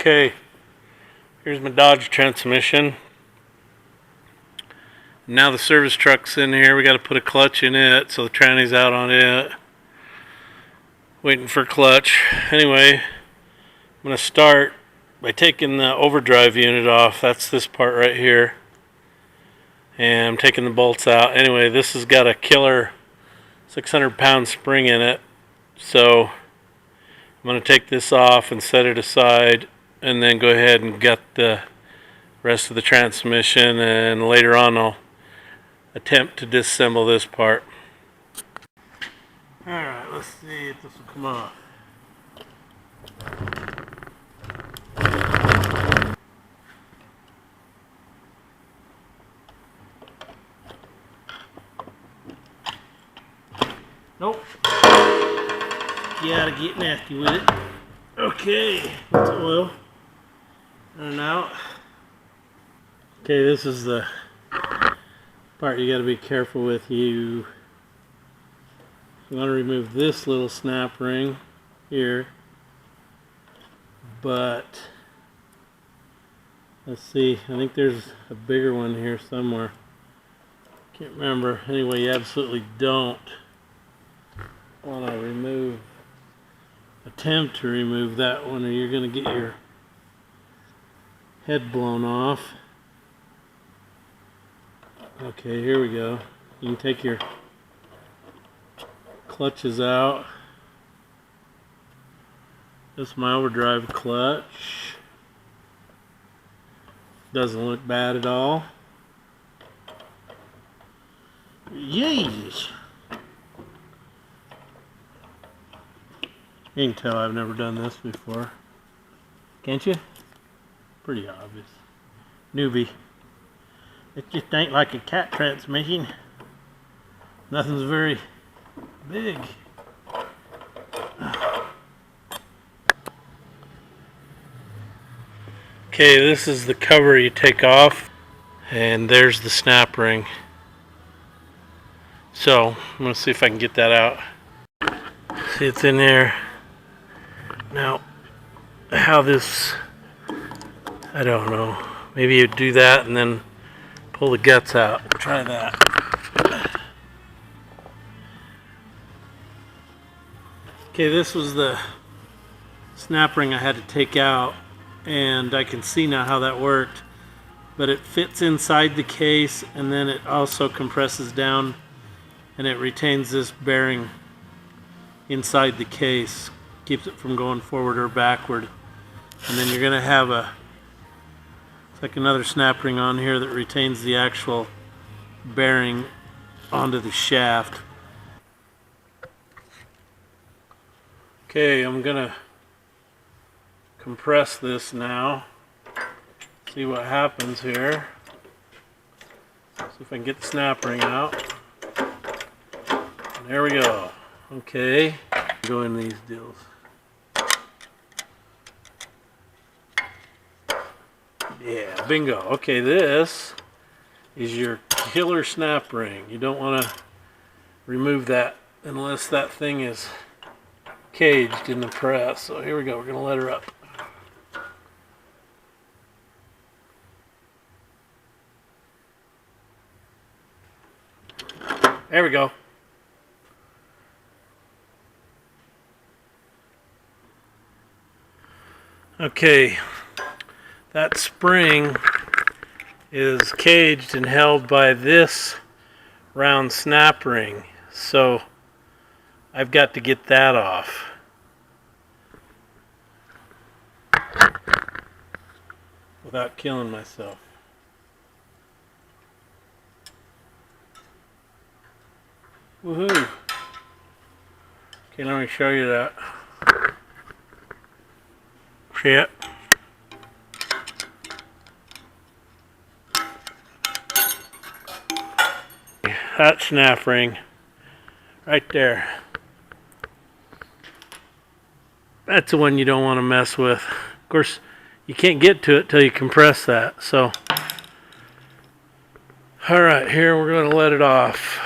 Okay, here's my Dodge transmission. Now the service truck's in here. We got to put a clutch in it, so the tranny's out on it. Waiting for clutch. Anyway, I'm going to start by taking the overdrive unit off. That's this part right here. And I'm taking the bolts out. Anyway, this has got a killer 600-pound spring in it. So I'm going to take this off and set it aside, and then go ahead and gut the rest of the transmission, and later on I'll attempt to disassemble this part. Alright, let's see if this will come off. Nope. You gotta get nasty with it. Okay, that's oil. In and out. Okay, this is the part you gotta be careful with. You want to remove this little snap ring here, but let's see, I think there's a bigger one here somewhere. Can't remember. Anyway, you absolutely don't want to attempt to remove that one, or you're going to get your head blown off. Okay, here we go. You can take your clutches out. This is my overdrive clutch. Doesn't look bad at all. Yeesh! You can tell I've never done this before. Can't you? Pretty obvious. Newbie. It just ain't like a cat transmission. Nothing's very big. Okay, this is the cover you take off, and there's the snap ring. So I'm going to see if I can get that out. See, it's in there. Now, how this, I don't know. Maybe you do that and then pull the guts out. Try that. Okay, this was the snap ring I had to take out, and I can see now how that worked. But it fits inside the case, and then it also compresses down, and it retains this bearing inside the case. Keeps it from going forward or backward. And then you're going to have it's like another snap ring on here that retains the actual bearing onto the shaft. Okay, I'm gonna compress this now. See what happens here. See if I can get the snap ring out. And there we go. Okay, go in these deals. Yeah, bingo. Okay, this is your killer snap ring. You don't want to remove that unless that thing is caged in the press. So here we go. We're going to let her up. There we go. Okay, that spring is caged and held by this round snap ring. So I've got to get that off. Without killing myself. Woohoo! Okay, let me show you that. See it? That snap ring right there. That's the one you don't want to mess with. Of course, you can't get to it till you compress that. So, alright, here we're going to let it off.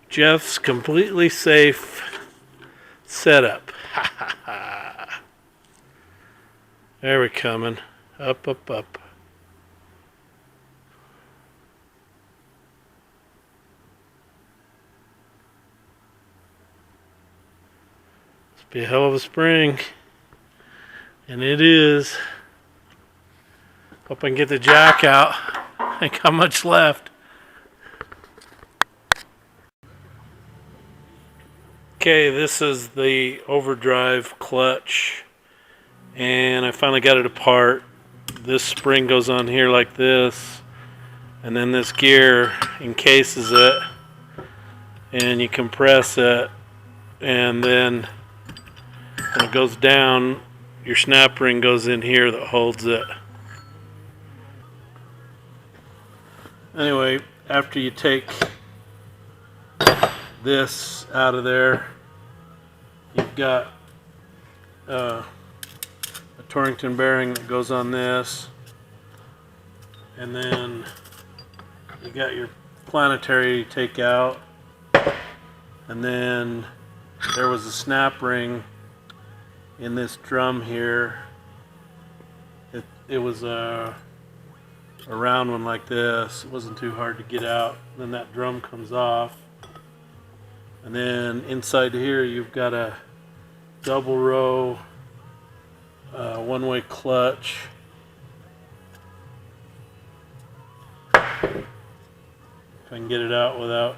Jeff's completely safe setup. There we're coming. Up, up, up. It's be a hell of a spring. And it is. Hope I can get the jack out. I think how much left. Okay, this is the overdrive clutch. And I finally got it apart. This spring goes on here like this, and then this gear encases it, and you compress it, and then when it goes down, your snap ring goes in here that holds it. Anyway, after you take this out of there, you've got a Torrington bearing that goes on this, and then you got your planetary take out, and then there was a snap ring in this drum here. It was a round one like this. It wasn't too hard to get out. Then that drum comes off, and then inside here you've got a double row one-way clutch. If I can get it out without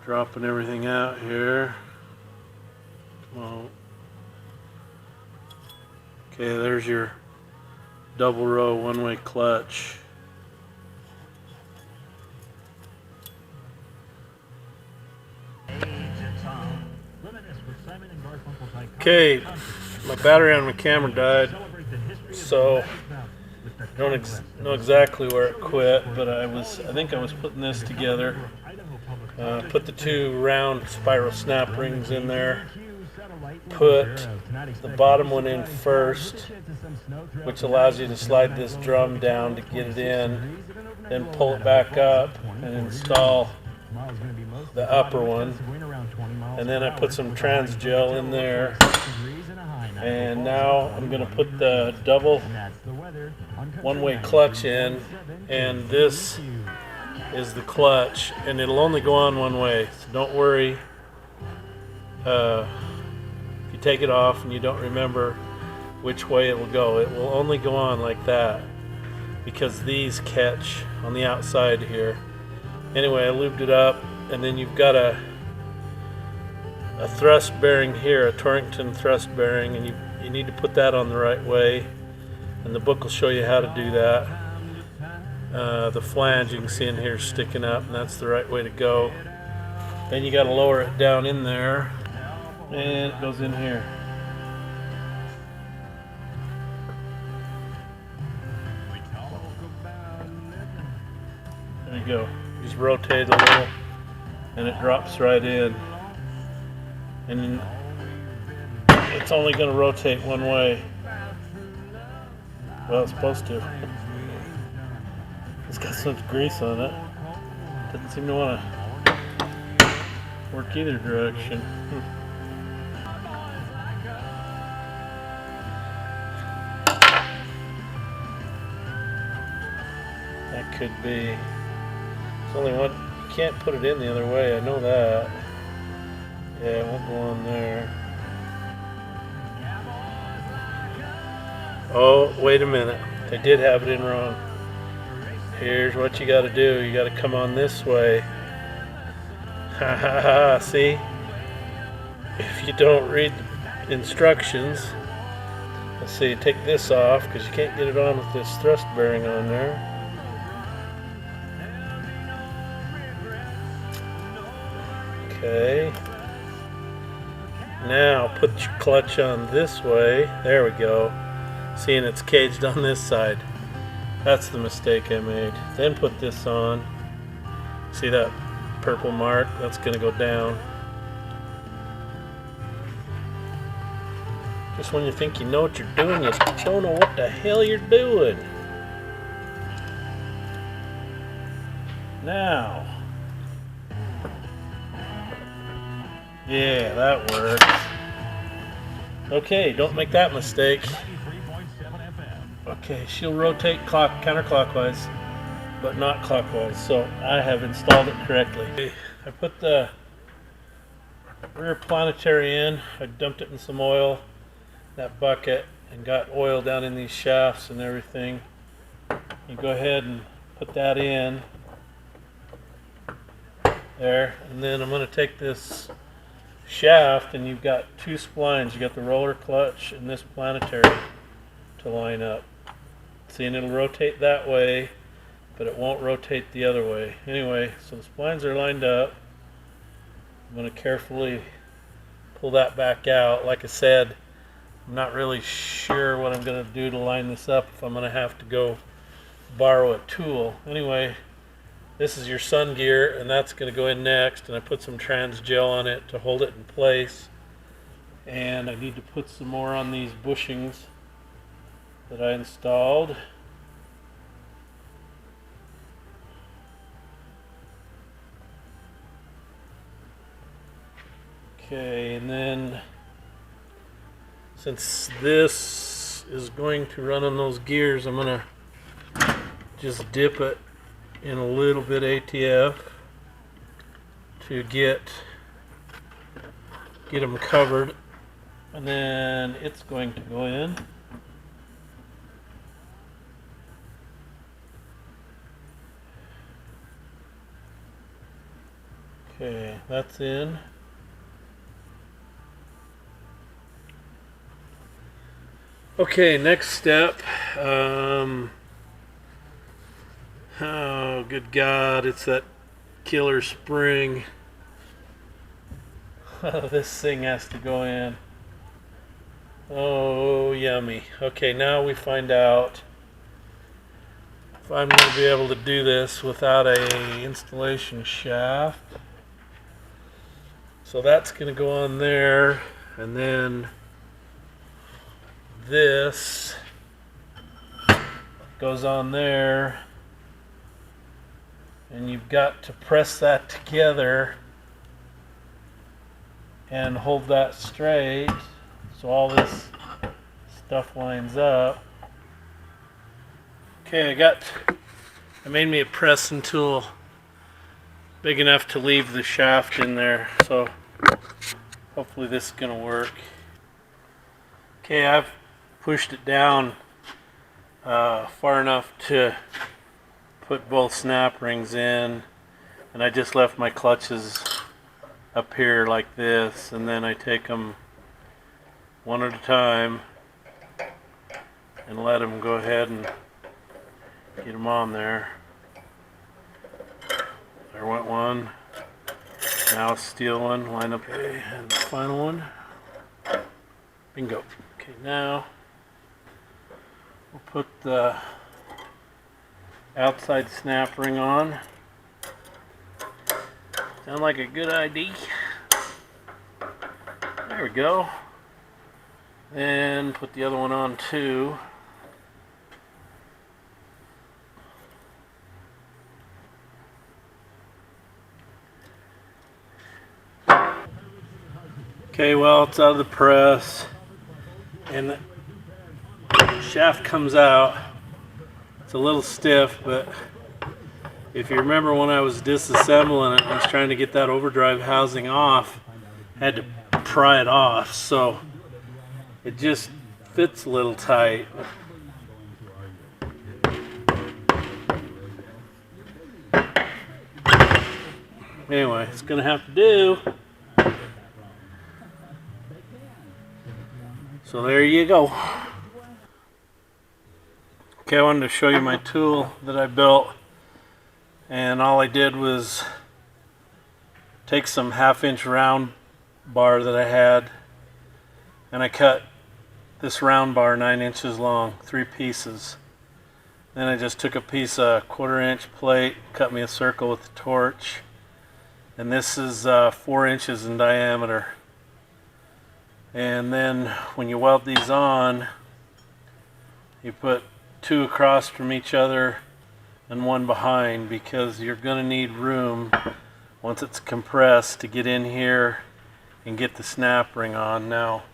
dropping everything out here. Come on. Okay, there's your double row one-way clutch. Okay, my battery on my camera died, so I don't know exactly where it quit, but I think I was putting this together. Put the two round spiral snap rings in there. Put the bottom one in first, which allows you to slide this drum down to get it in, then pull it back up and install the upper one. And then I put some trans gel in there, and now I'm going to put the double one-way clutch in, and this is the clutch, and it'll only go on one way, so don't worry if you take it off and you don't remember which way it will go. It will only go on like that because these catch on the outside here. Anyway, I lubed it up, and then you've got a thrust bearing here, a Torrington thrust bearing, and you need to put that on the right way, and the book will show you how to do that. The flange you can see in here is sticking up, and that's the right way to go. Then you got to lower it down in there, and it goes in here. There you go. Just rotate a little, and it drops right in. And it's only going to rotate one way. Well, it's supposed to. It's got some grease on it. Doesn't seem to want to work either direction. That could be. It's only one. You can't put it in the other way. I know that. Yeah, it won't go on there. Oh, wait a minute. They did have it in wrong. Here's what you got to do. You got to come on this way. Ha ha ha. See? If you don't read the instructions, let's see, take this off because you can't get it on with this thrust bearing on there. Okay. Now put your clutch on this way. There we go. Seeing it's caged on this side. That's the mistake I made. Then put this on. See that purple mark? That's going to go down. Just when you think you know what you're doing, you don't know what the hell you're doing. Now. Yeah, that works. Okay, don't make that mistake. Okay, she'll rotate counterclockwise, but not clockwise, so I have installed it correctly. I put the rear planetary in. I dumped it in some oil, that bucket, and got oil down in these shafts and everything. You go ahead and put that in there, and then I'm going to take this shaft, and you've got two splines. You got the roller clutch and this planetary to line up. See, and it'll rotate that way, but it won't rotate the other way. Anyway, so the splines are lined up. I'm going to carefully pull that back out. Like I said, I'm not really sure what I'm going to do to line this up, if I'm going to have to go borrow a tool. Anyway, this is your sun gear, and that's going to go in next, and I put some trans gel on it to hold it in place. And I need to put some more on these bushings that I installed. Okay, and then since this is going to run on those gears, I'm going to just dip it in a little bit ATF to get them covered, and then it's going to go in. Okay, that's in. Okay, next step. Oh, good God, it's that killer spring. This thing has to go in. Oh, yummy. Okay, now we find out if I'm going to be able to do this without a installation shaft. So that's going to go on there, and then this goes on there, and you've got to press that together and hold that straight so all this stuff lines up. Okay, I made me a pressing tool big enough to leave the shaft in there, so hopefully this is gonna work. Okay, I've pushed it down far enough to put both snap rings in, and I just left my clutches up here like this, and then I take them one at a time and let them go ahead and get them on there. There went one. Now a steel one, line up, okay, and the final one. Bingo. Okay, now we'll put the outside snap ring on. Sound like a good idea. There we go. Then put the other one on too. Okay, well, it's out of the press, and the shaft comes out. It's a little stiff, but if you remember when I was disassembling it, I was trying to get that overdrive housing off, I had to pry it off, so it just fits a little tight. Anyway, it's gonna have to do. So there you go. Okay, I wanted to show you my tool that I built, and all I did was take some 1/2-inch round bar that I had, and I cut this round bar 9 inches long, 3 pieces. Then I just took a piece of 1/4-inch plate, cut me a circle with the torch, and this is 4 inches in diameter. And then when you weld these on, you put 2 across from each other and 1 behind, because you're going to need room once it's compressed to get in here and get the snap ring on. Now,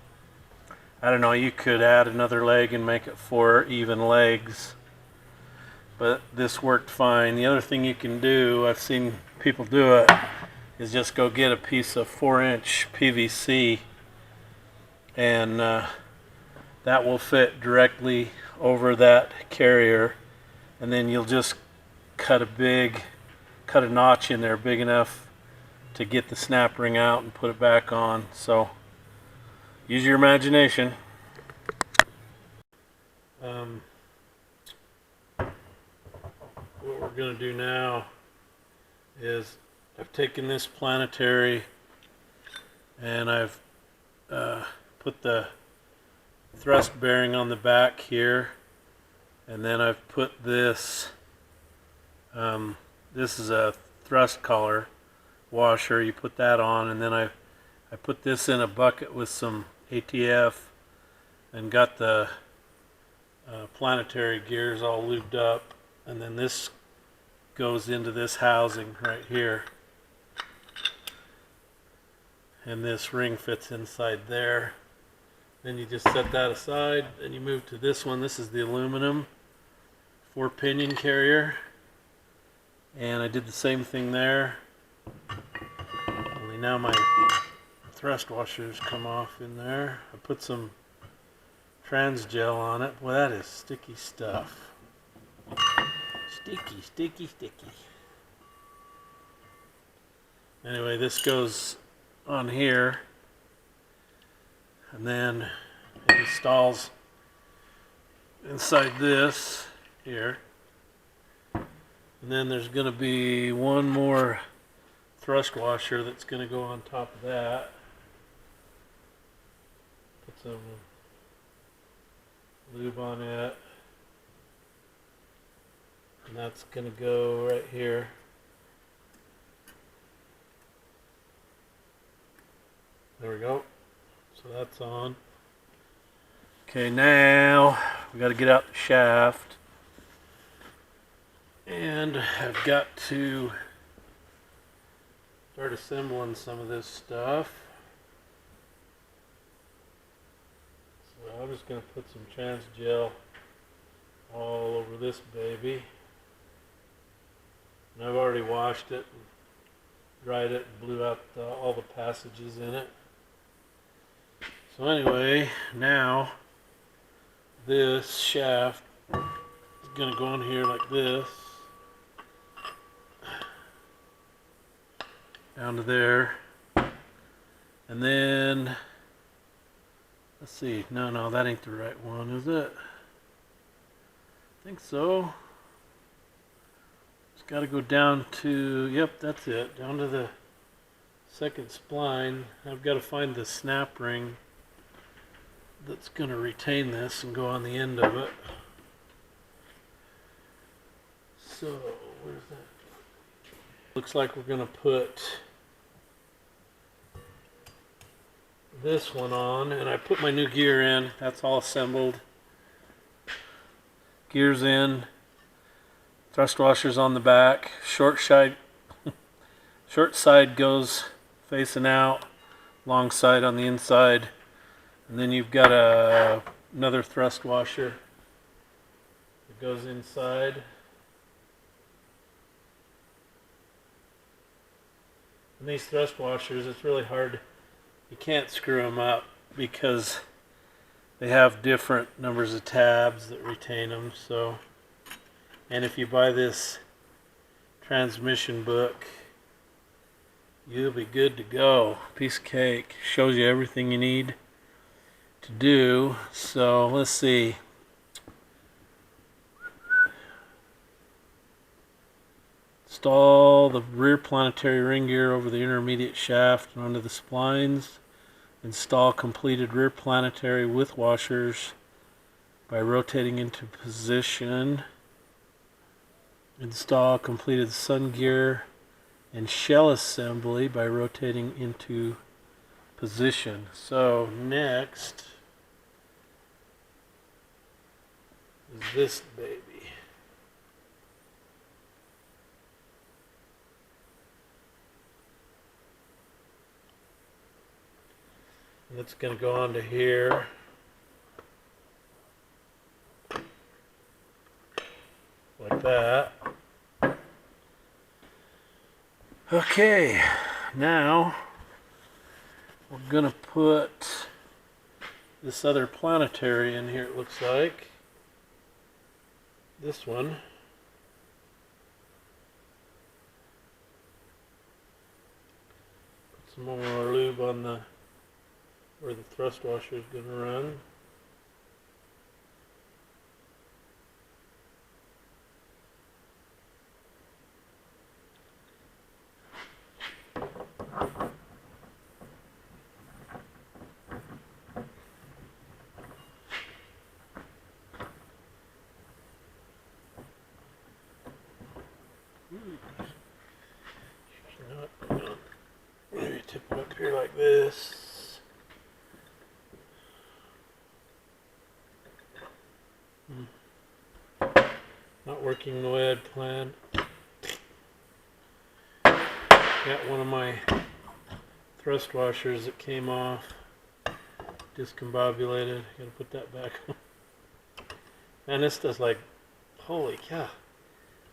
I don't know, you could add another leg and make it 4 even legs, but this worked fine. The other thing you can do, I've seen people do it, is just go get a piece of 4-inch PVC, and that will fit directly over that carrier, and then you'll just cut a notch in there big enough to get the snap ring out and put it back on. So use your imagination. What we're going to do now is I've taken this planetary and I've put the thrust bearing on the back here, and then I've put this this is a thrust collar washer. You put that on, and then I put this in a bucket with some ATF and got the planetary gears all lubed up, and then this goes into this housing right here, and this ring fits inside there. Then you just set that aside, and you move to this one. This is the aluminum 4-pinion carrier, and I did the same thing there, only now my thrust washers come off in there. I put some trans gel on it. Boy, that is sticky stuff. Sticky, sticky, sticky. Anyway, this goes on here, and then it installs inside this here. And then there's going to be one more thrust washer that's going to go on top of that. Put some lube on it, and that's going to go right here. There we go. So that's on. Okay, now we got to get out the shaft, and I've got to start assembling some of this stuff. So I'm just going to put some trans gel all over this baby. And I've already washed it, and dried it, and blew out all the passages in it. So anyway, now this shaft is going to go in here like this, down to there, and then let's see, no, that ain't the right one, is it? I think so. It's got to go down to, yep, that's it, down to the second spline. I've got to find the snap ring that's going to retain this and go on the end of it. So, where's that? Looks like we're going to put this one on, and I put my new gear in. That's all assembled. Gears in, thrust washers on the back, short side goes facing out, long side on the inside. And then you've got another thrust washer that goes inside. And these thrust washers, it's really hard. You can't screw them up because they have different numbers of tabs that retain them. So, and if you buy this transmission book, you'll be good to go. Piece of cake. Shows you everything you need to do. So let's see. Install the rear planetary ring gear over the intermediate shaft and onto the splines. Install completed rear planetary with washers by rotating into position. Install completed sun gear and shell assembly by rotating into position. So next is this baby. And it's going to go onto here. that. Okay, now we're gonna put this other planetary in here, it looks like. This one. Put some more lube on the where the thrust washer is gonna run. Maybe tip it up here like this. Not working the way I'd planned. Got one of my thrust washers that came off, discombobulated. Gotta put that back on. Man, this does like, holy cow.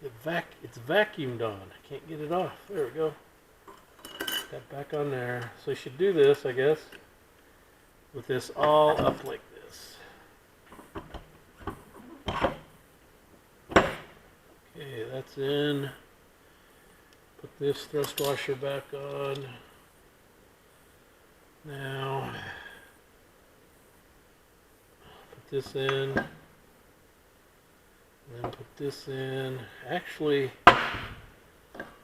It's vacuumed on. I can't get it off. There we go. That back on there. So you should do this, I guess, with this all up like this. Okay, that's in. Put this thrust washer back on. Now, put this in. And then put this in. Actually, I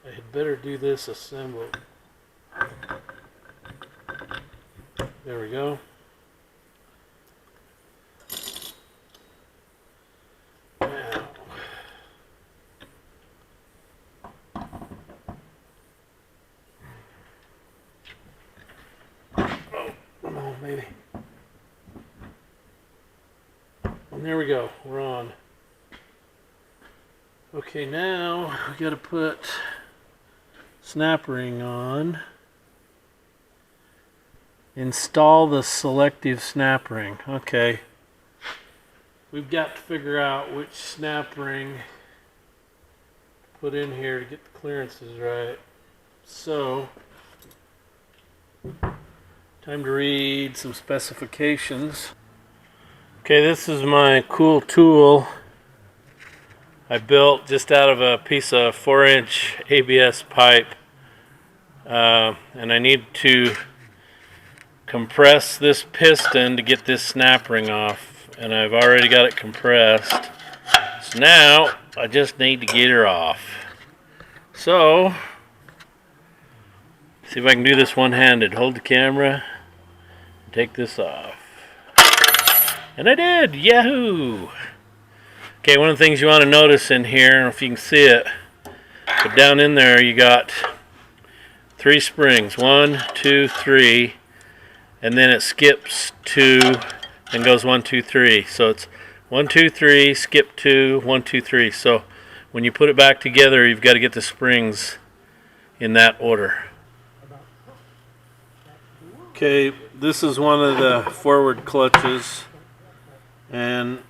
had better do this assembled. There we go. Now, oh, come on, baby. And there we go. We're on. Okay, now we got to put snap ring on. Install the selective snap ring. Okay. We've got to figure out which snap ring to put in here to get the clearances right. So, time to read some specifications. Okay, this is my cool tool I built just out of a piece of 4-inch ABS pipe. And I need to compress this piston to get this snap ring off, and I've already got it compressed. So now I just need to get her off. So see if I can do this one-handed. Hold the camera and take this off. And I did! Yahoo! Okay, one of the things you want to notice in here, I don't know if you can see it, but down in there you got 3 springs. 1, 2, 3. And then it skips 2 and goes 1, 2, 3. So it's 1, 2, 3, skip 2, 1, 2, 3. So when you put it back together, you've got to get the springs in that order. Okay, this is one of the forward clutches, and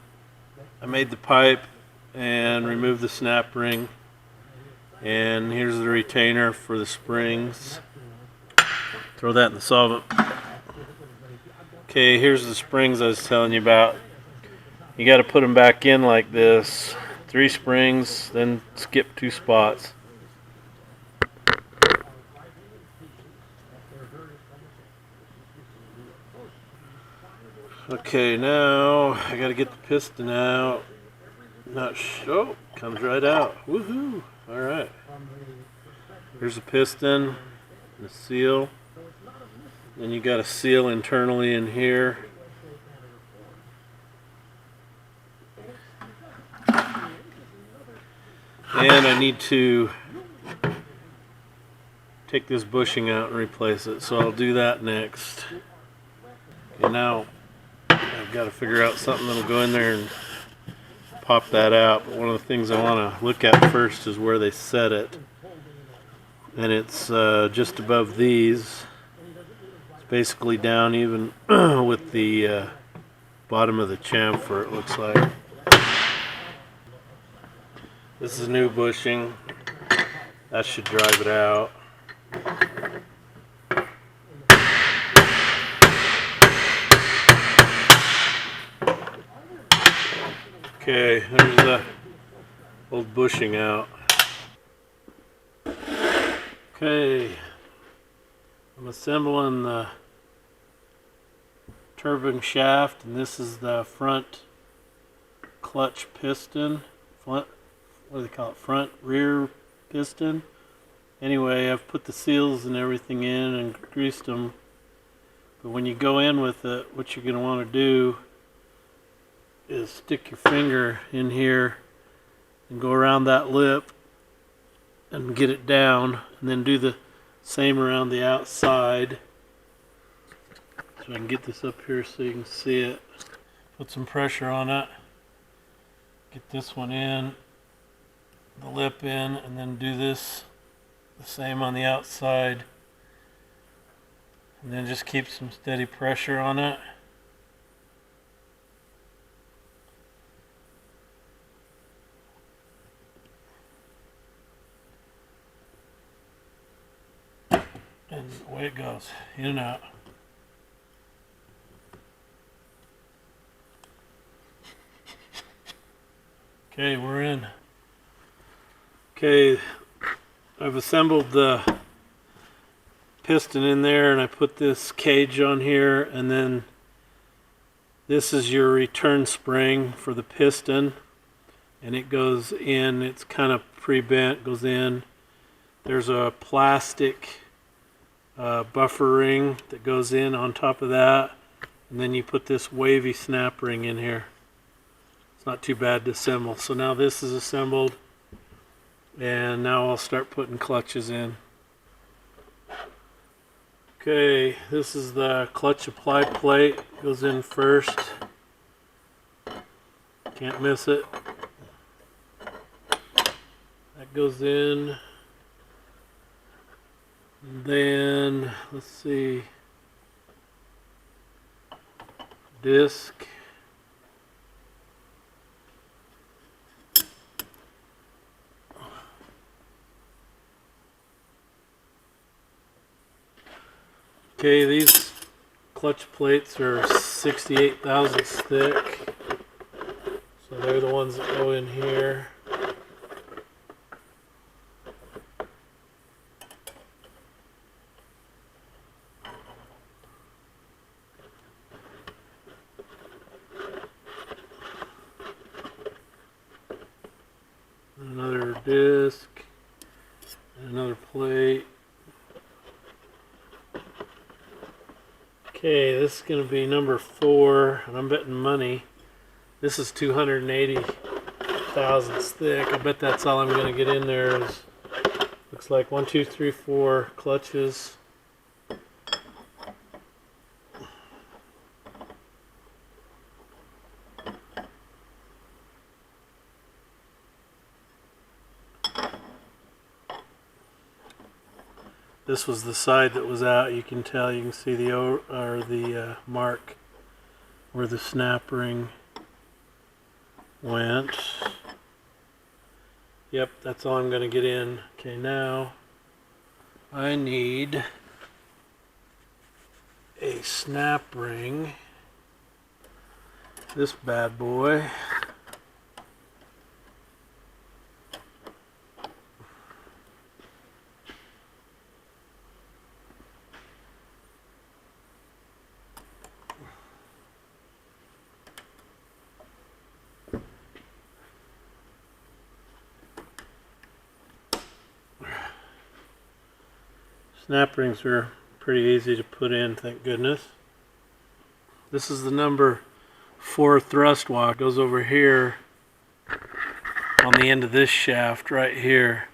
I made the pipe and removed the snap ring. And here's the retainer for the springs. Throw that in the solvent. Okay, here's the springs I was telling you about. You got to put them back in like this. 3 springs, then skip 2 spots. Okay, now I got to get the piston out. Oh, comes right out. Woohoo! All right. Here's the piston, the seal. Then you got a seal internally in here. And I need to take this bushing out and replace it, so I'll do that next. Okay, now I've got to figure out something that'll go in there and pop that out. But one of the things I want to look at first is where they set it. And it's just above these. It's basically down even with the bottom of the chamfer, it looks like. This is new bushing. That should drive it out. Okay, there's the old bushing out. Okay, I'm assembling the turbine shaft, and this is the front clutch piston. What do they call it? Front rear piston. Anyway, I've put the seals and everything in and greased them. But when you go in with it, what you're going to want to do is stick your finger in here and go around that lip and get it down, and then do the same around the outside. So I can get this up here so you can see it. Put some pressure on it. Get this one in, the lip in, and then do this the same on the outside. And then just keep some steady pressure on it. And away it goes, in and out. Okay, we're in. Okay, I've assembled the piston in there, and I put this cage on here, and then this is your return spring for the piston, and it goes in. It's kind of pre-bent, goes in. There's a plastic buffer ring that goes in on top of that, and then you put this wavy snap ring in here. It's not too bad to assemble. So now this is assembled, and now I'll start putting clutches in. Okay, this is the clutch apply plate. Goes in first. Can't miss it. That goes in. And then, let's see, disc. Okay, these clutch plates are 68 thousandths thick, so they're the ones that go in here. Another disc, and another plate. Okay, this is going to be number 4, and I'm betting money. This is 280 thousandths thick. I bet that's all I'm going to get in there. Looks like 1, 2, 3, 4 clutches. This was the side that was out. You can tell. You can see the mark where the snap ring went. Yep, that's all I'm going to get in. Okay, now I need a snap ring. This bad boy. Snap rings are pretty easy to put in, thank goodness. This is the number 4 thrust walk. It goes over here on the end of this shaft right here.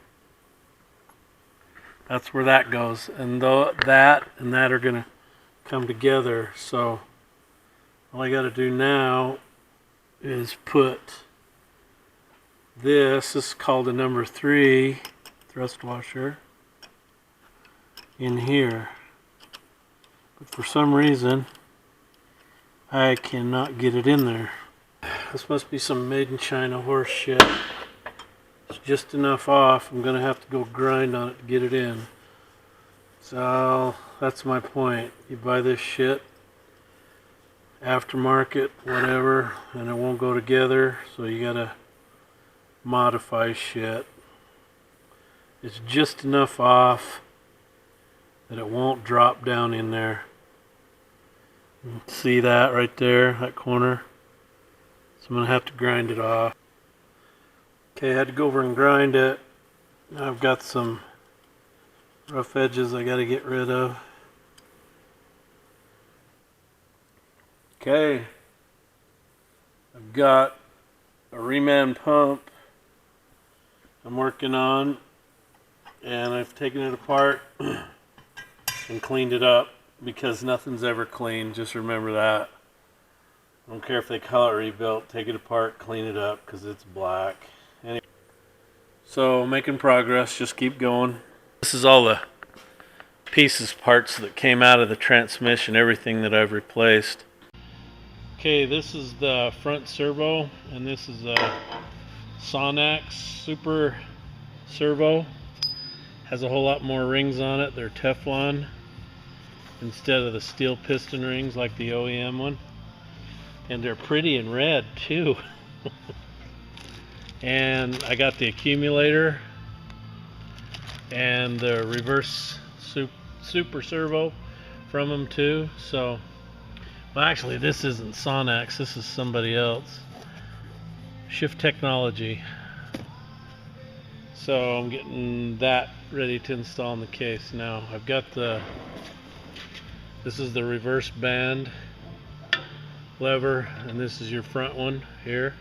That's where that goes. And that and that are going to come together. So all I got to do now is put this is called a number 3 thrust washer, in here. But for some reason I cannot get it in there. This must be some made in China horse shit. Let's just enough off. I'm gonna have to go grind on it to get it in. So that's my point. You buy this shit aftermarket, whatever, and it won't go together, so you gotta modify shit. It's just enough off that it won't drop down in there. See that right there, that corner? So I'm gonna have to grind it off. Okay, I had to go over and grind it. Now I've got some rough edges I gotta get rid of. Okay, I've got a reman pump I'm working on, and I've taken it apart and cleaned it up, because nothing's ever clean. Just remember that. I don't care if they call it rebuilt. Take it apart, clean it up, because it's black. Anyway, so making progress. Just keep going. This is all the pieces, parts that came out of the transmission, everything that I've replaced. Okay, this is the front servo, and this is a Sonnax Super Servo. Has a whole lot more rings on it. They're Teflon instead of the steel piston rings like the OEM one. And they're pretty and red too. And I got the accumulator and the reverse super servo from them too. So, well, actually this isn't Sonnax, this is somebody else. Shift Technology. So I'm getting that ready to install in the case now. I've got this is the reverse band lever, and this is your front one here,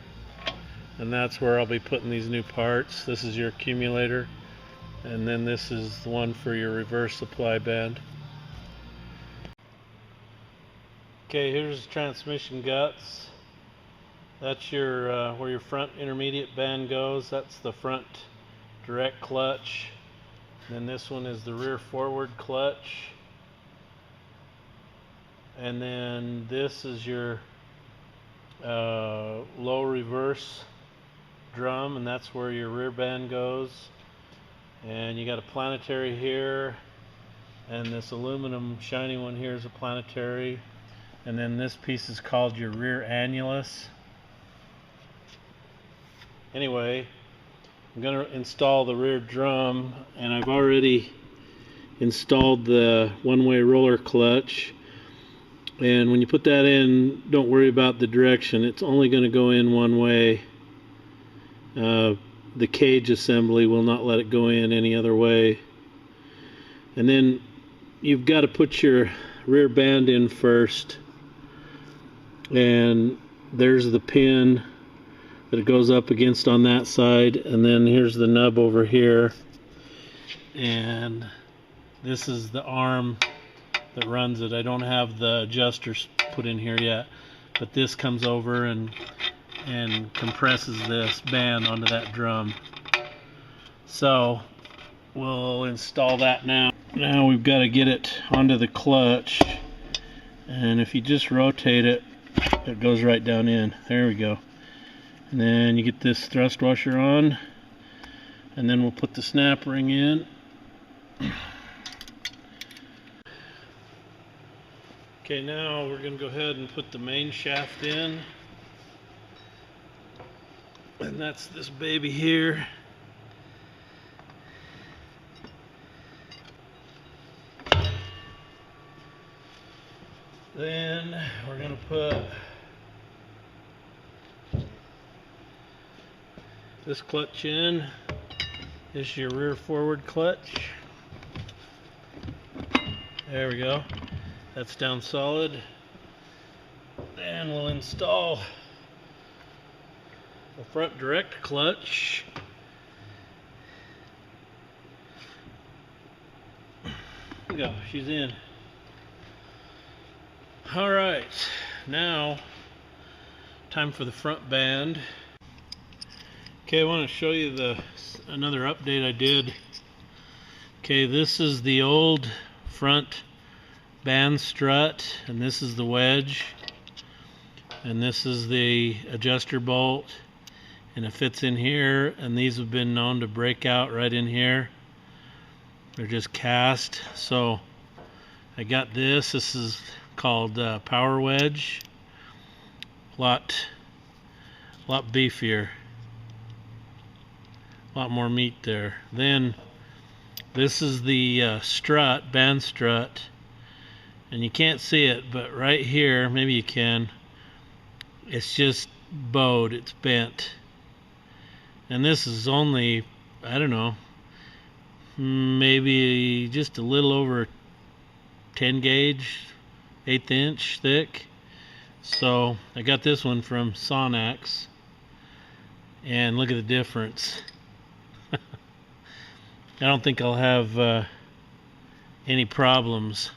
and that's where I'll be putting these new parts. This is your accumulator, and then this is the one for your reverse supply band. Okay, here's the transmission guts. That's your where your front intermediate band goes. That's the front direct clutch. Then this one is the rear forward clutch. And then this is your low reverse drum, and that's where your rear band goes. And you got a planetary here, and this aluminum shiny one here is a planetary. And then this piece is called your rear annulus. Anyway, I'm going to install the rear drum, and I've already installed the one-way roller clutch. And when you put that in, don't worry about the direction. It's only going to go in one way. The cage assembly will not let it go in any other way. And then you've got to put your rear band in first. And there's the pin that it goes up against on that side. And then here's the nub over here. And this is the arm that runs it. I don't have the adjusters put in here yet, but this comes over and compresses this band onto that drum. So we'll install that now. Now we've got to get it onto the clutch, and if you just rotate it, it goes right down in. There we go. And then you get this thrust washer on, and then we'll put the snap ring in. Okay, now we're going to go ahead and put the main shaft in, and that's this baby here. Then we're going to put this clutch in. This is your rear forward clutch. There we go. That's down solid. Then we'll install the front direct clutch. There we go, she's in. Alright, now time for the front band. Okay, I want to show you another update I did. Okay, this is the old front band strut, and this is the wedge, and this is the adjuster bolt, and it fits in here, and these have been known to break out right in here. They're just cast. So I got this. This is called Power Wedge. A lot beefier. A lot more meat there. Then this is the strut, band strut, and you can't see it, but right here, maybe you can, it's just bowed, it's bent. And this is only, I don't know, maybe just a little over 10 gauge, 1/8 inch thick. So I got this one from Sonnax, and look at the difference. I don't think I'll have any problems.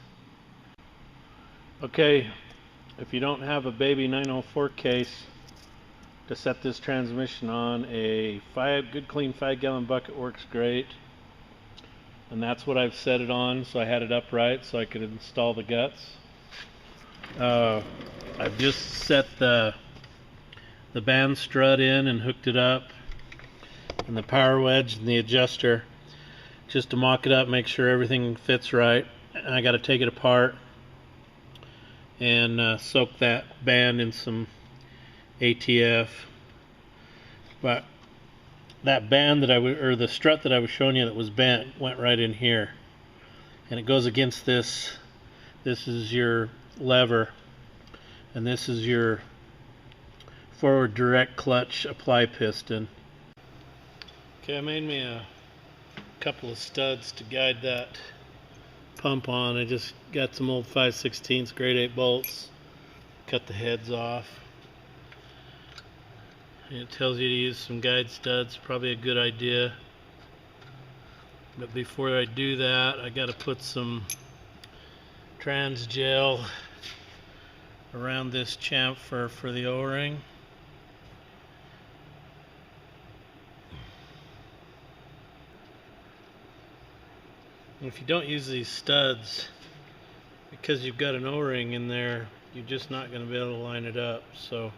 Okay, if you don't have a baby 904 case to set this transmission on, a good clean 5-gallon bucket works great. And that's what I've set it on, so I had it upright so I could install the guts. I've just set the band strut in and hooked it up, and the power wedge and the adjuster, just to mock it up, make sure everything fits right. And I got to take it apart and soak that band in some ATF. But that band that or the strut that I was showing you that was bent went right in here, and it goes against this. This is your lever, and this is your forward direct clutch apply piston. Okay, I made me a couple of studs to guide that pump on. I just got some old 5/16 grade 8 bolts, cut the heads off, and it tells you to use some guide studs, probably a good idea. But before I do that, I got to put some trans gel around this chamfer for the O-ring. If you don't use these studs, because you've got an O-ring in there, you're just not going to be able to line it up. So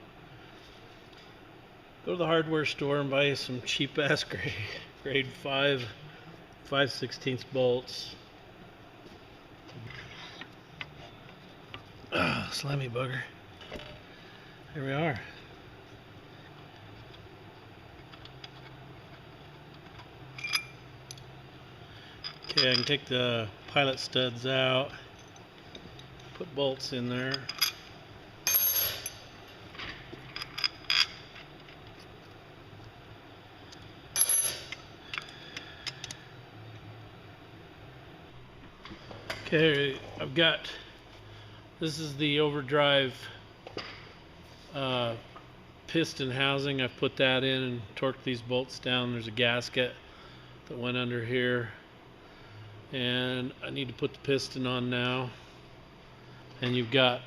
go to the hardware store and buy you some cheap ass grade 5/16 bolts. Slimy bugger. Here we are. Okay, I can take the pilot studs out, put bolts in there. Okay, I've got, this is the overdrive piston housing. I've put that in and torqued these bolts down. There's a gasket that went under here, and I need to put the piston on now. And you've got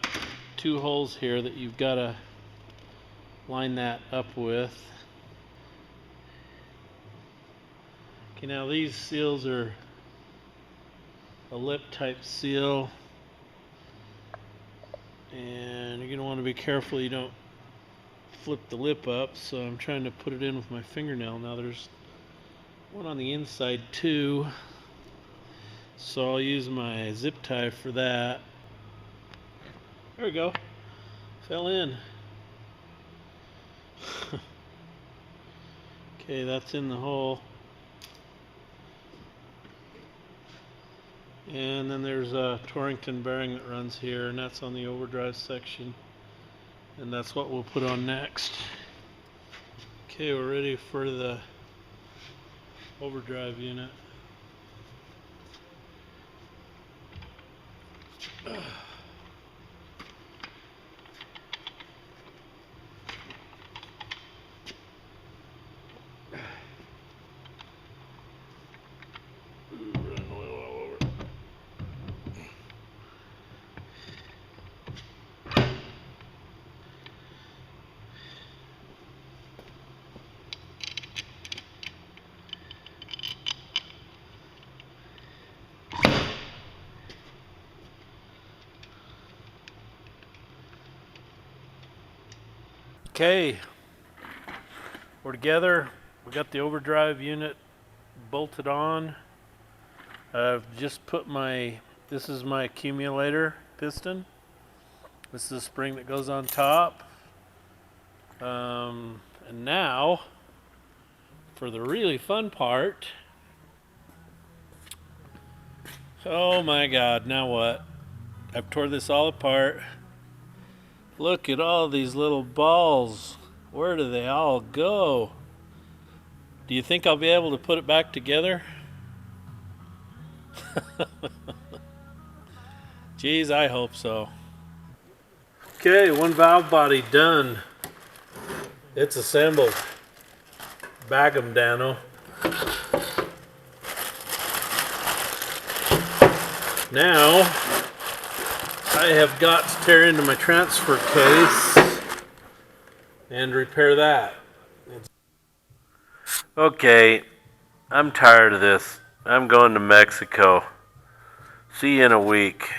2 holes here that you've got to line that up with. Okay, now these seals are a lip type seal, and you're going to want to be careful you don't flip the lip up. So I'm trying to put it in with my fingernail. Now there's one on the inside too, so I'll use my zip tie for that. There we go. Fell in. Okay, that's in the hole. And then there's a Torrington bearing that runs here, and that's on the overdrive section. And that's what we'll put on next. Okay, we're ready for the overdrive unit. Okay, We're together. We got the overdrive unit bolted on. I've just put this is my accumulator piston. This is the spring that goes on top. And now, for the really fun part. Oh my God, now what? I've tore this all apart. Look at all these little balls. Where do they all go? Do you think I'll be able to put it back together? Geez, I hope so. Okay, one valve body done. It's assembled. Bag 'em, Dano. Now, I have got to tear into my transfer case and repair that. Okay, I'm tired of this. I'm going to Mexico. See you in a week.